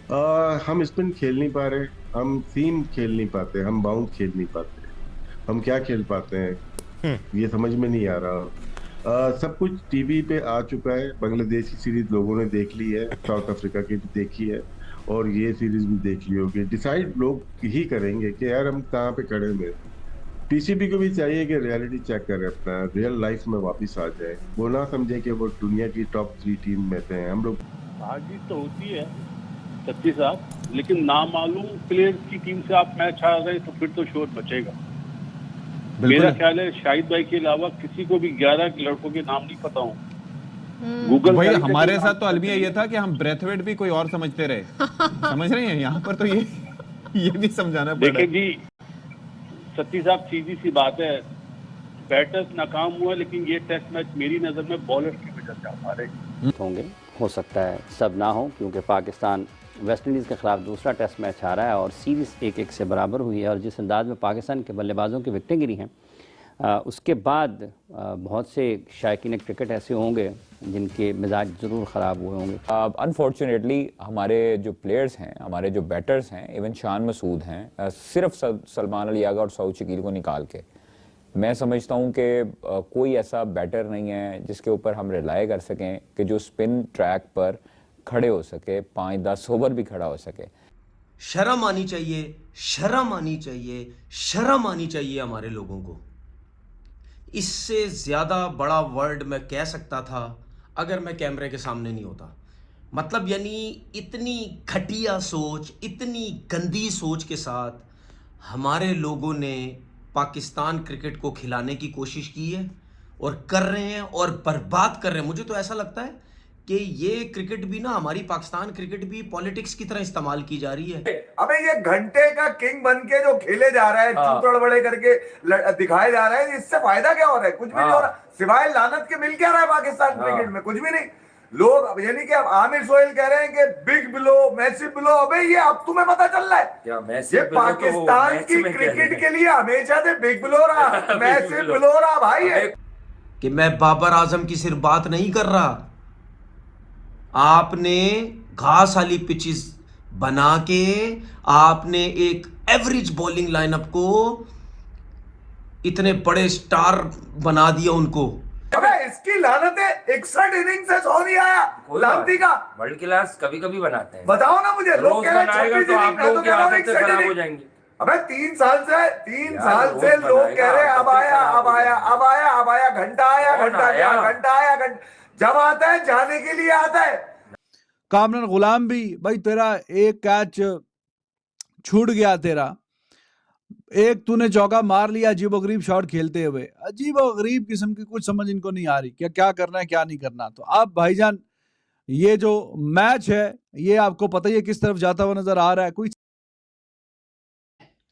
हम स्पिन खेल नहीं पा रहे, हम सीम खेल नहीं पाते, हम बाउंस खेल नहीं पाते। हम क्या खेल पाते हैं ये समझ में नहीं आ रहा। सब कुछ टीवी पे आ चुका है। बांग्लादेश की सीरीज लोगों ने देख ली है, साउथ अफ्रीका की भी देखी है, और ये सीरीज भी देख ली होगी। डिसाइड लोग ही करेंगे कि यार हम कहाँ पे खड़े हुए हैं। पीसीबी को भी चाहिए कि रियलिटी चेक करे, अपना रियल लाइफ में वापस आ जाए। वो ना समझे कि वो दुनिया की टॉप 3 टीम में से हैं हम लोग। हार जीत तो होती है सच्ची साहब, लेकिन नामालूम प्लेयर्स की टीम से आप मैच हार रहे हैं तो फिर तो शोर बचेगा। मेरा ख्याल है शाहिद भाई के अलावा किसी को भी 11 लड़कों के नाम नहीं पता हूँ। गूगल भाई हमारे साथ तो अलमिया ये था कि हम ब्रेथवेट भी कोई और समझते रहे। समझ रहे हैं, यहाँ पर तो ये भी समझाना पड़ रहा है। देखिए जी, सच्ची साहब सीधी सी बात है, बैटर्स नाकाम हुआ, लेकिन ये टेस्ट मैच मेरी नजर में बॉलर की वजह से आप हारे होंगे। हो सकता है सब ना हो, क्योंकि पाकिस्तान वेस्ट इंडीज़ के खिलाफ दूसरा टेस्ट मैच हारा है और सीरीज़ 1-1 से बराबर हुई है। और जिस अंदाज में पाकिस्तान के बल्लेबाजों की विकेटें गिरी हैं, उसके बाद बहुत से शायकीन क्रिकेट ऐसे होंगे जिनके मिजाज ज़रूर ख़राब हुए होंगे। अनफॉर्चुनेटली हमारे जो प्लेयर्स हैं, हमारे जो बैटर्स हैं, इवन शान मसूद हैं, सिर्फ सलमान अली यागा और सऊद शकील को निकाल के मैं समझता हूं कि कोई ऐसा बैटर नहीं है जिसके ऊपर हम रिलाय कर सकें कि जो स्पिन ट्रैक पर खड़े हो सके, 5-10 ओवर भी खड़ा हो सके। शर्म आनी चाहिए, शर्म आनी चाहिए, शर्म आनी चाहिए हमारे लोगों को। इससे ज्यादा बड़ा वर्ड मैं कह सकता था अगर मैं कैमरे के सामने नहीं होता। मतलब यानी इतनी घटिया सोच, इतनी गंदी सोच के साथ हमारे लोगों ने पाकिस्तान क्रिकेट को खिलाने की कोशिश की है और कर रहे हैं और बर्बाद कर रहे हैं। मुझे तो ऐसा लगता है कि ये क्रिकेट भी ना, हमारी पाकिस्तान क्रिकेट भी पॉलिटिक्स की तरह इस्तेमाल की जा रही है। अबे ये घंटे का किंग बन के जो खेले जा रहा है, चूतड़बड़े करके दिखाए जा रहा है, इससे फायदा क्या हो रहा है? कुछ भी नहीं हो रहा, सिवाय लानत के मिल क्या रहा है पाकिस्तान क्रिकेट में? कुछ भी नहीं। लोग अब यानी कि अब आमिर सोहेल कह रहे हैं कि बिग बिलो, मैसिव बिलो। अबे ये अब तुम्हें पता चल रहा है क्या? ये पाकिस्तान की क्रिकेट के लिए हमेशा से बिग बिलो रहा, मैसिव बिलो रहा भाई। कि मैं बाबर आजम की सिर्फ बात नहीं कर रहा, आपने घास वाली पिचेस बना के आपने एक एवरेज बॉलिंग लाइनअप को इतने बड़े स्टार बना दिया उनको। अबे इसकी लानत है, 61 इनिंग्स से 100 नहीं आया लानती का। वर्ल्ड क्लास कभी कभी बनाते हैं। बताओ ना मुझे, लोग कह रहे हैं 26 इनिंग, मैं तो कह रहा हूं 61 हो इनिंग। जाएंगे। अबे 3 साल से लोग कह रहे हैं अब आया, अब आया, अब आया, अब आया, घंटा आया, घंटा गया, घंटा आया, घंटा जब आता है जाने के लिए आता है। कामरान गुलाम भी भाई, तेरा एक कैच छूट गया, तेरा एक तूने चौका मार लिया अजीबोगरीब शॉट खेलते हुए। अजीबोगरीब किस्म की कुछ समझ इनको नहीं आ रही क्या क्या करना है क्या नहीं करना। तो अब भाईजान ये जो मैच है ये आपको पता ही है किस तरफ जाता हुआ नजर आ रहा है। कोई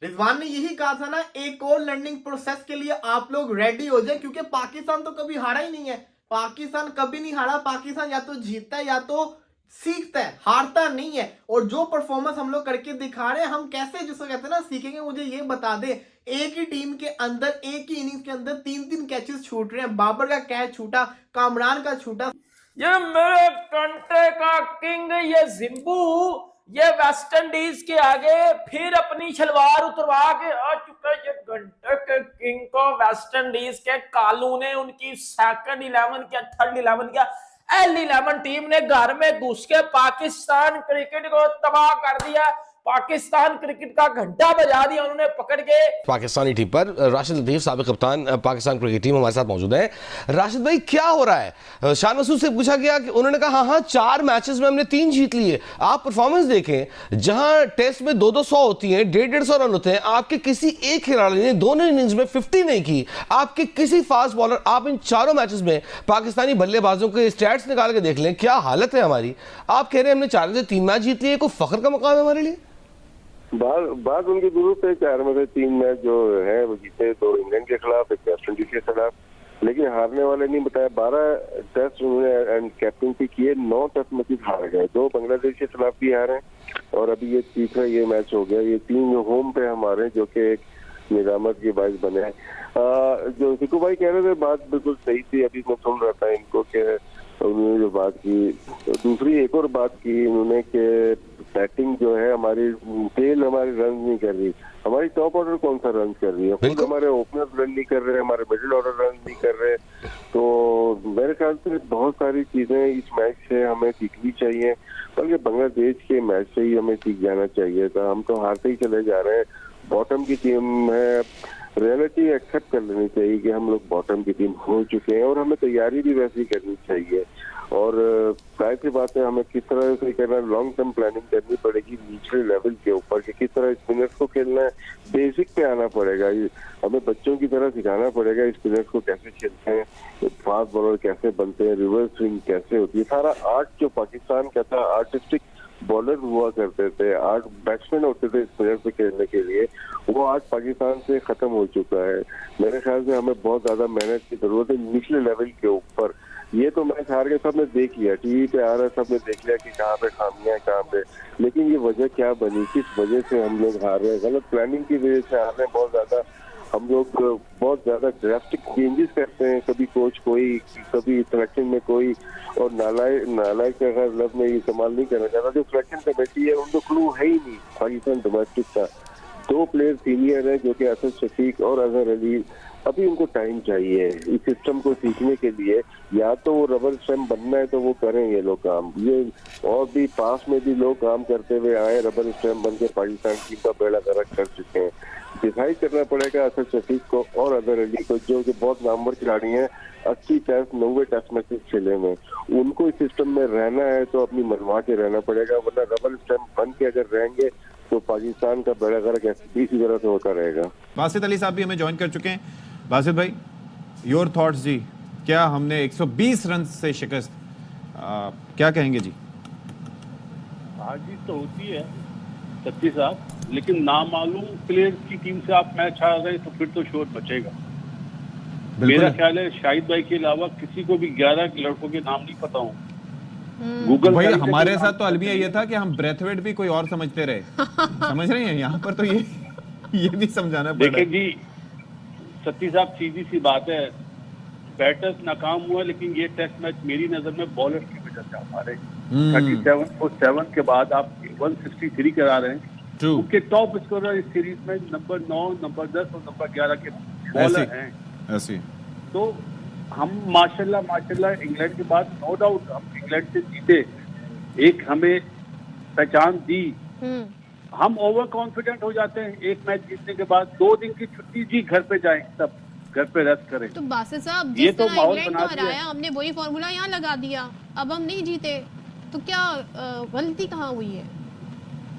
रिजवान ने यही कहा था ना, एक और लर्निंग प्रोसेस के लिए आप लोग रेडी हो जाए, क्योंकि पाकिस्तान तो कभी हारा ही नहीं है। पाकिस्तान कभी नहीं हारा। पाकिस्तान या तो जीतता है या तो सीखता है, हारता नहीं है। और जो परफॉर्मेंस हम लोग करके दिखा रहे हैं, हम कैसे जिसको कहते हैं ना सीखेंगे, मुझे ये बता दे। एक ही टीम के अंदर एक ही इनिंग्स के अंदर 3-3 कैचेस छूट रहे हैं। बाबर का कैच छूटा, कामरान का छूटा। ये मेरे कंटे का किंग, ये जिम्बू, ये वेस्ट इंडीज के आगे फिर अपनी शलवार उतरवा के आ चुका है। ये घंटे के किंग को वेस्ट इंडीज के कालू ने उनकी सेकंड 11 किया, थर्ड 11 किया, L11 टीम ने घर में घुस के पाकिस्तान क्रिकेट को तबाह कर दिया। पाकिस्तान क्रिकेट का घंटा बजा दिया उन्होंने पकड़ के। पाकिस्तानी टीम पर राशिद लतीफ, साबिक कप्तान पाकिस्तान क्रिकेट टीम, हमारे साथ मौजूद है। राशिद भाई क्या हो रहा है? शान मसूद से पूछा गया कि उन्होंने कहा हाँ 4 मैचेस में हमने 3 जीत लिए। आप परफॉर्मेंस देखें, जहां टेस्ट में 200 होती हैं, 150 रन होते हैं, आपके किसी एक खिलाड़ी ने दोनों इनिंग्स में 50 नहीं की। आपके किसी फास्ट बॉलर, आप इन 4 मैचेस में पाकिस्तानी बल्लेबाजों के स्टैट्स निकाल के देख लें, क्या हालत है हमारी। आप कह रहे हैं हमने 4 में से 3 मैच जीत लिए, कोई फख्र का मकाम है हमारे लिए? बात उनकी दुरुस्त है। 4 में से 3 मैच जो है वो जीते, 2 इंग्लैंड के खिलाफ, 1 वेस्ट इंडीज के खिलाफ, लेकिन हारने वाले नहीं बताया। 12 टेस्ट उन्होंने कैप्टनसी किए, 9 टेस्ट मैचेस हार गए, 2 बांग्लादेश के खिलाफ भी हारे और अभी ये तीसरा ये मैच हो गया। ये 3 होम पे हमारे, जो कि एक निजामत की बाइस बने हैं। जो सिकू भाई कह रहे थे बात बिल्कुल सही थी। अभी मैं सुन रहा था इनको कि उन्होंने जो बात की, दूसरी एक और बात की उन्होंने कि बैटिंग जो है हमारी टेल हमारी रन नहीं कर रही। हमारी टॉप ऑर्डर कौन सा रन कर रही है? खुद हमारे ओपनर रन नहीं कर रहे, हमारे मिडिल ऑर्डर रन नहीं कर रहे। तो मेरे ख्याल से बहुत सारी चीजें इस मैच से हमें सीखनी चाहिए, बल्कि बांग्लादेश के मैच से ही हमें सीख जाना चाहिए था। हम तो हारते ही चले जा रहे हैं, बॉटम की टीम है। रियलिटी एक्सेप्ट कर लेनी चाहिए कि हम लोग बॉटम की टीम हो चुके हैं और हमें तैयारी भी वैसी करनी चाहिए। और जाहिर सी बात है, हमें किस तरह से करना, लॉन्ग टर्म प्लानिंग करनी पड़ेगी निचले लेवल के ऊपर कि किस तरह स्पिनर्स को खेलना है। बेसिक पे आना पड़ेगा, हमें बच्चों की तरह सिखाना पड़ेगा स्पिनर्स को कैसे खेलते हैं, फास्ट बॉलर कैसे बनते हैं, रिवर्स स्विंग कैसे होती है। सारा आर्ट जो पाकिस्तान का था, आर्टिस्टिक बॉलर हुआ करते थे, 8 बैट्समैन होते थे स्पिनर से खेलने के लिए, वो आज पाकिस्तान से खत्म हो चुका है। मेरे ख्याल से हमें बहुत ज्यादा मेहनत की जरूरत है निचले लेवल के ऊपर। ये तो मैच हार के सबने देख लिया, टीवी पे आ रहा है, सबने देख लिया कि कहाँ पे खामियां कहाँ पे, लेकिन ये वजह क्या बनी, किस वजह से हम लोग हार रहे हैं? गलत प्लानिंग की वजह से हार रहे हैं बहुत ज्यादा। हम लोग बहुत ज्यादा ड्रास्टिक चेंजेस करते हैं, कभी कोच कोई, कभी सिलेक्शन में कोई, और नालायक का अगर लफ्ज में इस्तेमाल नहीं करना चाहता। जो सिलेक्शन कमेटी है उनको क्लू है ही नहीं पाकिस्तान डोमेस्टिक का। 2 प्लेयर सीनियर है जो कि असद शफीक और अजहर अली, अभी उनको टाइम चाहिए इस सिस्टम को सीखने के लिए। या तो वो रबर स्टैम्प बनना है तो वो करें ये लोग काम, ये और भी पास में भी लोग काम करते हुए आए, रबर स्टैम्प बन के पाकिस्तान टीम का बेड़ा गर्क कर चुके हैं। डिसाइड करना पड़ेगा असद शफीक को और अजहर अली को, जो बहुत नामवर खिलाड़ी हैं, 80 टेस्ट 90 टेस्ट मैचेस खेले में, उनको इस सिस्टम में रहना है तो अपनी मनवा के रहना पड़ेगा, वरना रबर स्टैम्प बन के अगर रहेंगे तो पाकिस्तान का बेड़ा गर्क इसी तरह से होता रहेगा। बासित अली साहब भी हमें ज्वाइन कर चुके हैं। बासित भाई, योर थॉट्स जी, क्या हमने 120 रन से शिकस्त, क्या कहेंगे जी? हार जीत तो होती है सच्ची साहब, लेकिन नामालूम प्लेयर्स की टीम से आप मैच हार रहे तो फिर तो शोर बचेगा। मेरा ख्याल है शाहिद भाई के अलावा किसी को भी 11 लड़कों के नाम नहीं पता हूँ। गूगल भाई हमारे साथ तो अलमिया ये था कि हम ब्रेथवेट भी कोई और समझते रहे। समझ रहे हैं, यहाँ पर तो ये भी समझाना पड़ा। देखिए जी सत्ती साहब, सीधी सी बात है, बैटर्स नाकाम हुआ, लेकिन ये टेस्ट मैच मेरी नजर में बॉलर की वजह से आप हारे। 37 के बाद आप 163 करा रहे हैं। उनके टॉप स्कोरर इस सीरीज में नंबर 9, नंबर 10 और नंबर 11 के बॉलर हैं। ऐसी तो हम माशाल्लाह इंग्लैंड के बाद नो डाउट हम इंग्लैंड से जीते, एक हमें पहचान दी। हम ओवर कॉन्फिडेंट हो जाते हैं एक मैच जीतने के बाद, 2 दिन की छुट्टी जी, घर पे जाएं, सब घर पे रेस्ट करें। तो बासित साहब, ये जिस तो तरह माहौल इंग्लैंड बना को हराया हमने, वही फॉर्मूला यहाँ लगा दिया, अब हम नहीं जीते, तो क्या गलती कहाँ हुई है?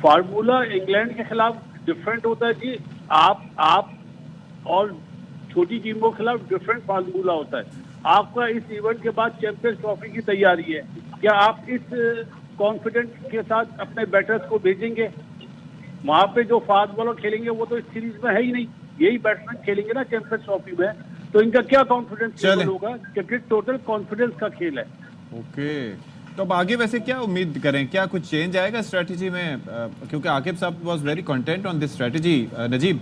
फार्मूला इंग्लैंड के खिलाफ डिफरेंट होता है जी, आप और छोटी टीमों के खिलाफ डिफरेंट फार्मूला होता है। आपका इस इवेंट के बाद चैंपियंस ट्रॉफी की तैयारी है, क्या आप इस कॉन्फिडेंस के साथ अपने बैटर्स को भेजेंगे? वहां पे जो फास्ट बॉलर खेलेंगे वो तो इस सीरीज में है ही नहीं, यही बैट्समैन खेलेंगे ना चैंपियंस ट्रॉफी में, तो इनका क्या कॉन्फिडेंस लेवल होगा? क्रिकेट टोटल कॉन्फिडेंस का खेल है। ओके, तो अब आगे वैसे क्या उम्मीद करें, क्या कुछ चेंज आएगा स्ट्रेटजी में? क्योंकि Aqib sahab was very content on this strategy. Najeeb,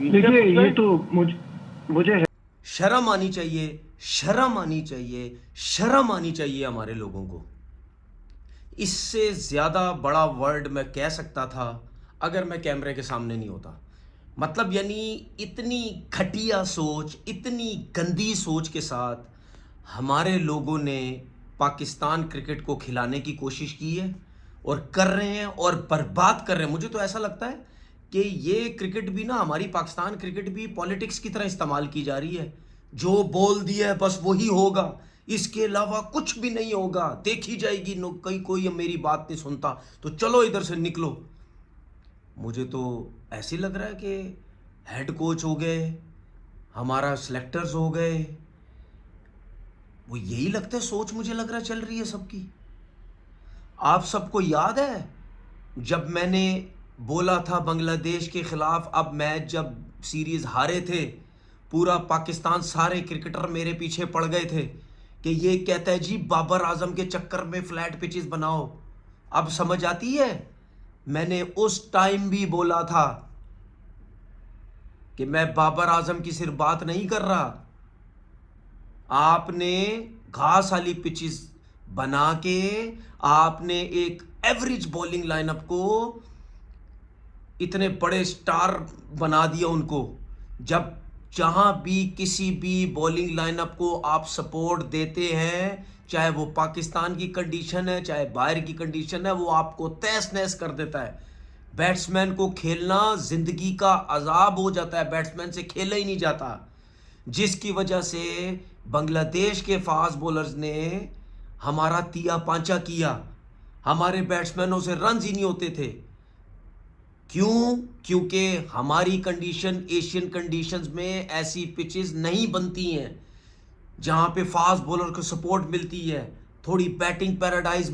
देखिए ये तो मुझे शर्म आनी चाहिए, शर्म आनी चाहिए, शर्म आनी चाहिए हमारे लोगों को। इससे ज्यादा बड़ा वर्ड मैं कह सकता था अगर मैं कैमरे के सामने नहीं होता। मतलब यानी इतनी घटिया सोच, इतनी गंदी सोच के साथ हमारे लोगों ने पाकिस्तान क्रिकेट को खिलाने की कोशिश की है और कर रहे हैं और बर्बाद कर रहे हैं। मुझे तो ऐसा लगता है कि ये क्रिकेट भी ना, हमारी पाकिस्तान क्रिकेट भी पॉलिटिक्स की तरह इस्तेमाल की जा रही है। जो बोल दिया है बस वही होगा, इसके अलावा कुछ भी नहीं होगा, देखी जाएगी। कोई मेरी बात नहीं सुनता तो चलो इधर से निकलो। मुझे तो ऐसे लग रहा है कि हेड कोच हो गए, हमारा सिलेक्टर्स हो गए, वो यही लगता है सोच, मुझे लग रहा चल रही है सबकी। आप सबको याद है जब मैंने बोला था बांग्लादेश के खिलाफ, अब मैच जब सीरीज हारे थे, पूरा पाकिस्तान, सारे क्रिकेटर मेरे पीछे पड़ गए थे कि ये कहता है जी बाबर आजम के चक्कर में फ्लैट पिचेस बनाओ। अब समझ आती है, मैंने उस टाइम भी बोला था कि मैं बाबर आजम की सिर्फ बात नहीं कर रहा। आपने घास वाली पिचेस बना के आपने एक एवरेज बॉलिंग लाइनअप को इतने बड़े स्टार बना दिया उनको। जब जहां भी किसी भी बॉलिंग लाइनअप को आप सपोर्ट देते हैं, चाहे वो पाकिस्तान की कंडीशन है चाहे बाहर की कंडीशन है, वो आपको तहस नहस कर देता है। बैट्समैन को खेलना जिंदगी का अजाब हो जाता है, बैट्समैन से खेला ही नहीं जाता, जिसकी वजह से बांग्लादेश के फास्ट बॉलर्स ने हमारा तिया पांचा किया, हमारे बैट्समैनों से रन ही नहीं होते थे। क्यों? क्योंकि हमारी कंडीशन एशियन कंडीशंस में ऐसी पिचेस नहीं बनती हैं जहां पे फास्ट बॉलर को सपोर्ट मिलती है, थोड़ी बैटिंग पैराडाइज